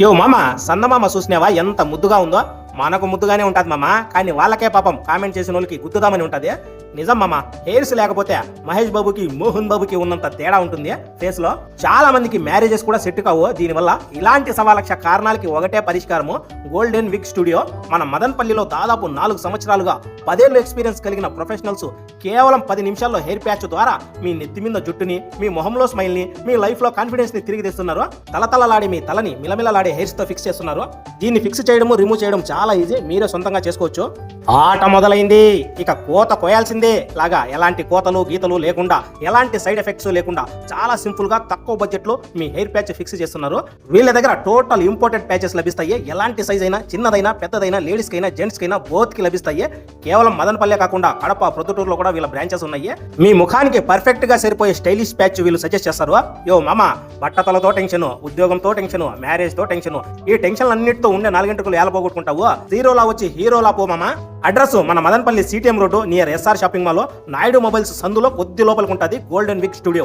యో మామ సన్నమామ చూసినావా ఎంత ముద్దుగా ఉందో. మనకు ముద్దుగానే ఉంటది మామ, కానీ వాళ్ళకే పాపం కామెంట్ చేసిన వాళ్ళకి గుద్దుదామని ఉంటది. నిజం మామ, హెయిర్స్ లేకపోతే మహేష్ బాబుకి మోహన్ బాబుకి ఉన్నంత తేడా ఉంటుంది ఫేస్ లో. చాలా మందికి మ్యారేజెస్ కూడా సెట్ కావు దీనివల్ల. ఇలాంటి 1,00,000 కారణాలకి ఒకటే పరిష్కారము, గోల్డెన్ విగ్ స్టూడియో. మన మదనపల్లిలో దాదాపు 4 సంవత్సరాలుగా 10 ఏళ్ళు ఎక్స్పీరియన్స్ కలిగిన ప్రొఫెషనల్స్ కేవలం 10 నిమిషాల్లో హెయిర్ ప్యాచ్ ద్వారా మీ నెత్తి మీద జుట్టుని, మీ మొహంలో స్మైల్ ని, మీ లైఫ్ లో కాన్ఫిడెన్స్ ని తిరిగి తెస్తున్నారు. తలతలలాడే మీ తలని మిలమిలలాడే హెయిర్స్ తో ఫిక్స్ చేస్తున్నారు. దీన్ని ఫిక్స్ చేయడము, రిమూవ్ చేయడం చాలా ఈజీ, మీరే సొంతంగా చేసుకోవచ్చు. ఆట మొదలైంది, ఇక కోత కోయాల్సిందే. లాగా ఎలాంటి కోతలు గీతలు లేకుండా, ఎలాంటి సైడ్ ఎఫెక్ట్స్ లేకుండా చాలా సింపుల్ గా తక్కువ బడ్జెట్ లో మీ హెయిర్ ప్యాచ్ ఫిక్స్ చేస్తున్నారు. వీళ్ళ దగ్గర టోటల్ ఇంపోర్టెడ్ ప్యాచెస్ లభిస్తాయి. ఎలాంటి సైజ్ అయినా, చిన్నదైనా పెద్దదైనా, లేడీస్ కైనా జెంట్స్ కైనా బోత్ కి లభిస్తాయి. కేవలం మదనపల్లె కాకుండా కడప, ప్రొద్దుటూరులో కూడా వీళ్ళ బ్రాంచెస్ ఉన్నాయి. మీ ముఖానికి పర్ఫెక్ట్ గా సరిపోయే స్టైలిష్ ప్యాచ్ వీళ్ళు సజెస్ట్ చేస్తారు. యో మామ, బట్టతలతో టెన్షన్, ఉద్యోగంతో టెన్షన్, మ్యారేజ్ తో టెన్షన్, ఈ టెన్షన్ అన్నిటితో ఉండే 4 గంటలు ఏలపోగొట్టుకుంటావు. జీరోలా వచ్చి హీరోలా పో మామ. అడ్రస్ మన Madanapalle CTM road near SR shopping mall, Naidu mobiles సందులో కొద్ది లోపలికి ఉంటుంది గోల్డెన్ విగ్ స్టూడియో.